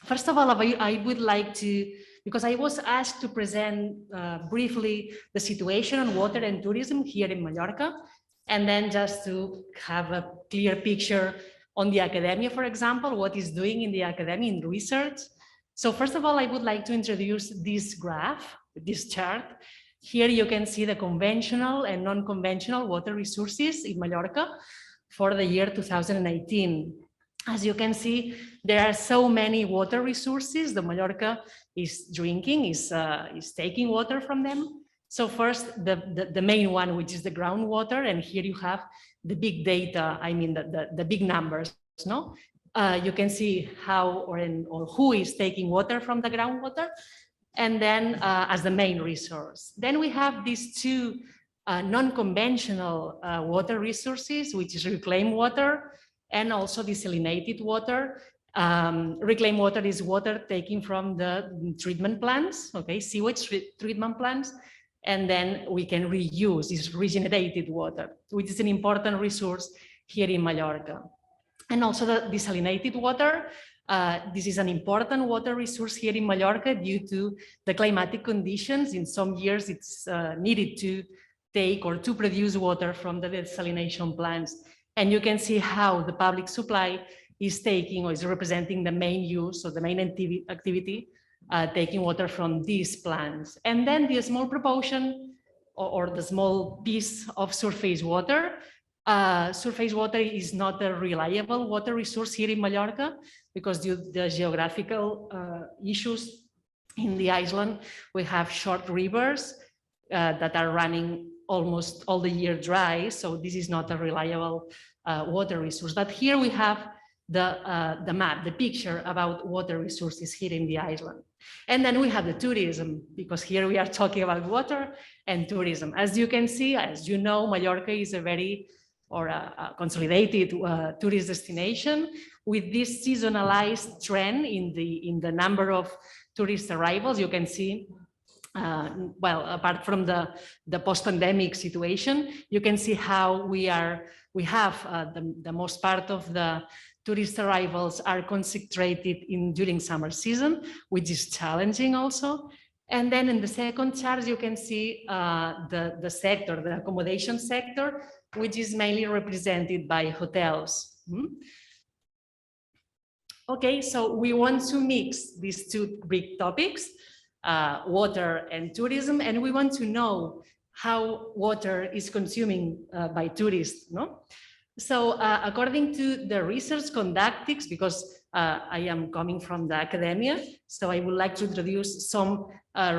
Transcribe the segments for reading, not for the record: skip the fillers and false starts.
First of all, I would like to, because I was asked to present briefly the situation on water and tourism here in Mallorca, and then just to have a clear picture on the academia, for example, what is doing in the academia in research. So first of all, I would like to introduce this graph, this chart. Here you can see the conventional and non-conventional water resources in Mallorca for the year 2018. As you can see, there are so many water resources that Mallorca is drinking, is taking water from them. So first, the main one, which is the groundwater, and here you have the big data, I mean the big numbers, no? You can see how or who is taking water from the groundwater, and then as the main resource. Then we have these two non-conventional water resources, which is reclaimed water and also desalinated water. Reclaimed water is water taken from the treatment plants, okay, sewage treatment plants, and then we can reuse this regenerated water, which is an important resource here in Mallorca. And also the desalinated water. This is an important water resource here in Mallorca due to the climatic conditions. In some years, it's needed to take or to produce water from the desalination plants. And you can see how the public supply is taking or is representing the main use or the main activity, taking water from these plants. And then the small proportion or the small piece of surface water. Surface water is not a reliable water resource here in Mallorca because due to the geographical issues in the island, we have short rivers that are running almost all the year dry. So this is not a reliable water resource. But here we have the map, the picture about water resources here in the island. And then we have the tourism, because here we are talking about water and tourism. As you can see, as you know, Mallorca is a very a consolidated tourist destination with this seasonalized trend in the number of tourist arrivals. You can see, well, apart from the post-pandemic situation, you can see how we have the most part of the tourist arrivals are concentrated during summer season, which is challenging also. And then in the second chart, you can see the sector, the accommodation sector, which is mainly represented by hotels. Okay, so we want to mix these two big topics, water and tourism, and we want to know how water is consuming by tourists, no? So according to the research conducted, because I am coming from the academia, so I would like to introduce some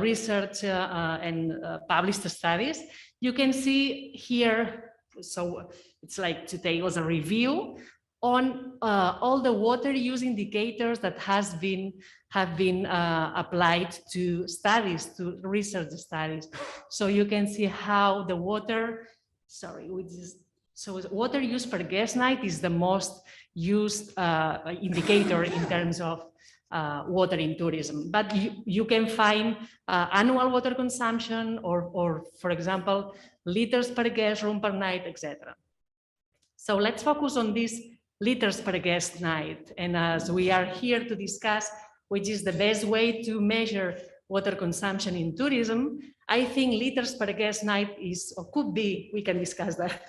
research and published studies. You can see here, so it's like today was a review on all the water use indicators that have been applied to studies, to research studies. So you can see how the water, so water use per guest night is the most used indicator in terms of water in tourism. But you can find annual water consumption or for example, liters per guest room per night, etc. So let's focus on these liters per guest night. And as we are here to discuss which is the best way to measure water consumption in tourism, I think liters per guest night is, or could be, we can discuss that,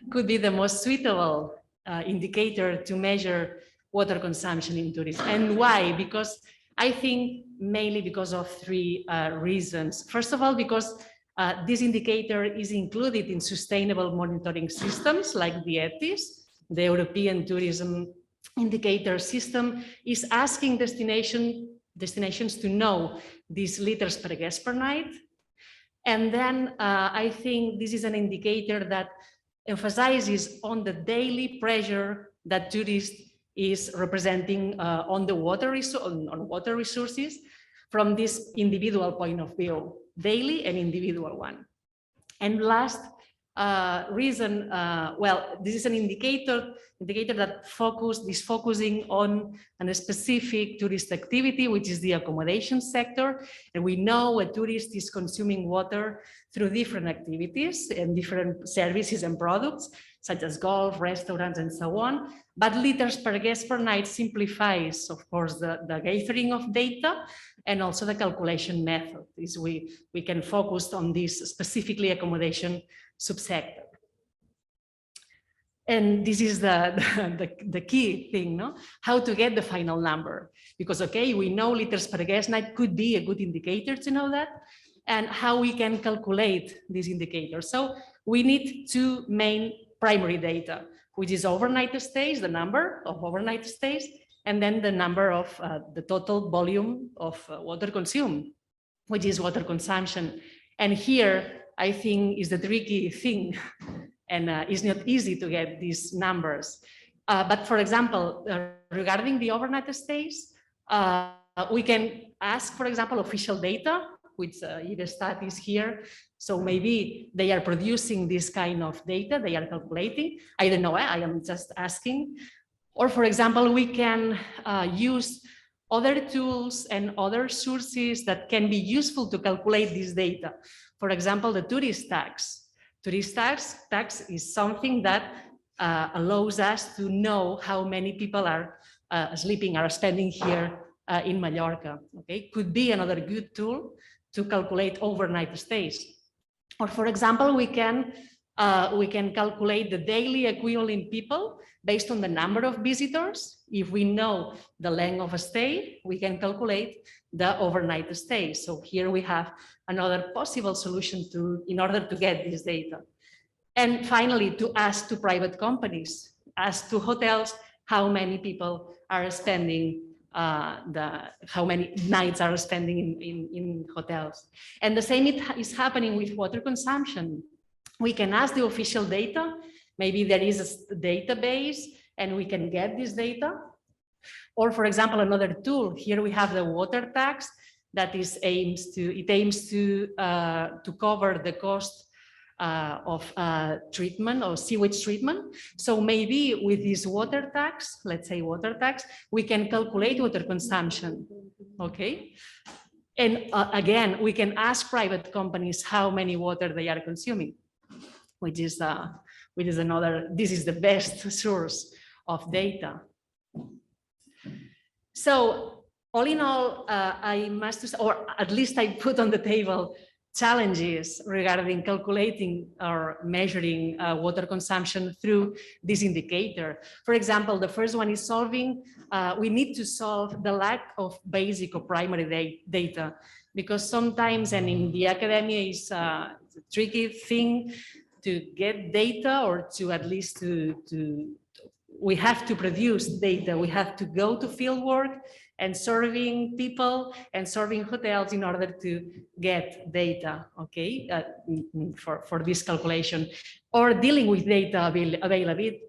could be the most suitable indicator to measure water consumption in tourism. And why? Because I think mainly because of three reasons. First of all, because this indicator is included in sustainable monitoring systems like the ETIS, the European Tourism Indicator System, is asking destinations to know these liters per guest per night. And then I think this is an indicator that emphasizes on the daily pressure that tourists is representing on water resources from this individual point of view, daily and individual one. And last reason, well, this is an indicator that is focusing on a specific tourist activity, which is the accommodation sector. And we know a tourist is consuming water through different activities and different services and products. such as golf, restaurants, and so on. But liters per guest per night simplifies, of course, the gathering of data and also the calculation method. Is we can focus on this specifically accommodation subsector. And this is the key thing, no? How to get the final number. Because, okay, we know liters per guest night could be a good indicator to know that, and how we can calculate this indicator. So we need two main primary data, which is overnight stays, the number of overnight stays, and then the number of the total volume of water consumed, which is water consumption. And here, I think, is the tricky thing. And it's not easy to get these numbers. But for example, regarding the overnight stays, we can ask, for example, official data, which Eurostat is here. So maybe they are producing this kind of data, they are calculating. I don't know, I am just asking. Or for example, we can use other tools and other sources that can be useful to calculate this data. For example, the tourist tax. Tourist tax is something that allows us to know how many people are spending here in Mallorca. Okay, could be another good tool to calculate overnight stays. Or for example, we can calculate the daily equivalent people based on the number of visitors. If we know the length of a stay, we can calculate the overnight stay. So here we have another possible solution in order to get this data. And finally, to ask to private companies, ask to hotels, how many people are spending, how many nights are spending in hotels. And the same is happening with water consumption. We can ask the official data. Maybe there is a database and we can get this data. Or for example, another tool, here we have the water tax that aims to cover the cost of treatment or sewage treatment. So maybe with this water tax, let's say water tax, we can calculate water consumption, okay? And again, we can ask private companies how many water they are consuming, which is another, this is the best source of data. So all in all, I must, or at least I put on the table challenges regarding calculating or measuring water consumption through this indicator. For example, the first one is we need to solve the lack of basic or primary data, because sometimes, and in the academia, it's a tricky thing to get data, or to at least we have to produce data. We have to go to field work and serving people and serving hotels in order to get data, okay, for this calculation. Or dealing with data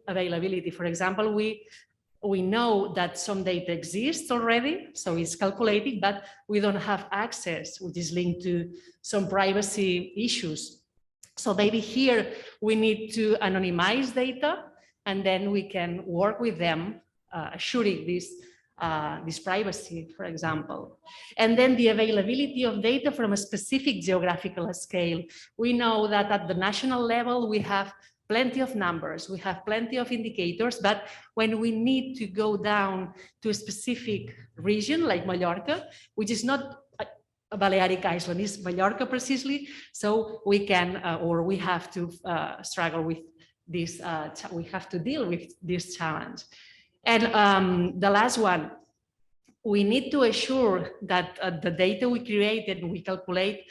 availability. For example, we know that some data exists already, so it's calculated, but we don't have access, which is linked to some privacy issues. So maybe here we need to anonymize data, and then we can work with them, assuring this privacy, for example. And then the availability of data from a specific geographical scale. We know that at the national level, we have plenty of numbers, we have plenty of indicators, but when we need to go down to a specific region like Mallorca, which is not a Balearic island, is Mallorca precisely, so we can, or we have to struggle with this, we have to deal with this challenge. And the last one, we need to assure that the data we create and we calculate,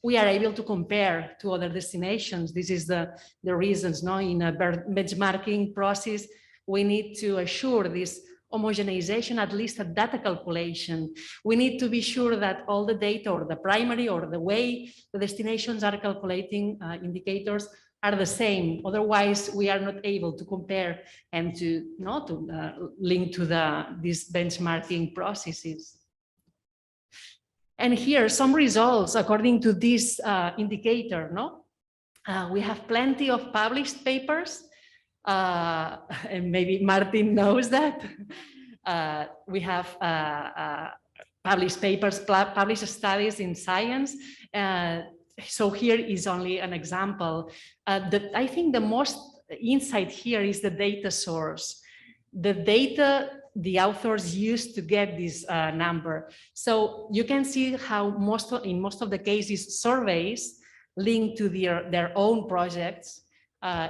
we are able to compare to other destinations. This is the reasons, no? In a benchmarking process, we need to assure this homogenization, at least at data calculation. We need to be sure that all the data, or the primary, or the way the destinations are calculating indicators are the same. Otherwise, we are not able to compare and to link to these benchmarking processes. And here, some results according to this indicator. We have plenty of published papers, and maybe Martin knows that. We have published papers, published studies in science. So here is only an example. I think the most insight here is the data source. The data the authors used to get this number. So you can see how in most of the cases, surveys linked to their own projects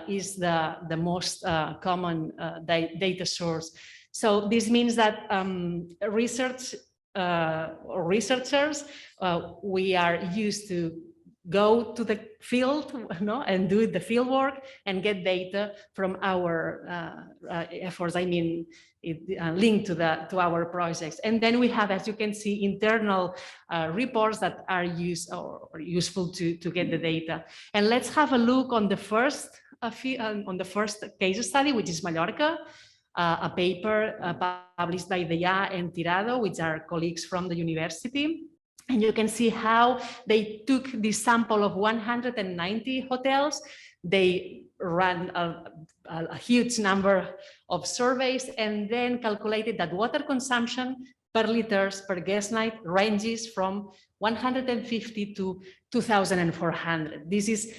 is the most common data source. So this means that researchers, we are used to go to the field, and do the field work and get data from our efforts. I mean, linked to our projects. And then we have, as you can see, internal reports that are useful to get the data. And let's have a look on the first case study, which is Mallorca, a paper published by Dellà and Tirado, which are colleagues from the university. And you can see how they took this sample of 190 hotels. They ran a huge number of surveys and then calculated that water consumption per liters per guest night ranges from 150 to 2,400. This is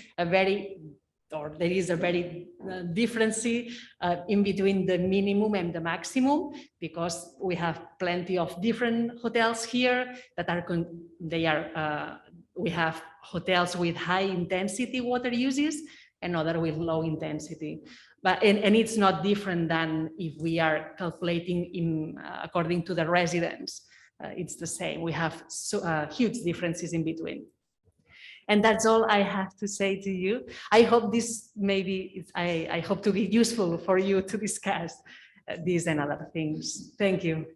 there is a very difference in between the minimum and the maximum, because we have plenty of different hotels here that we have hotels with high intensity water uses and other with low intensity. And it's not different than if we are calculating according to the residents. It's the same. We have huge differences in between. And that's all I have to say to you. I hope this I hope to be useful for you to discuss these and other things. Thank you.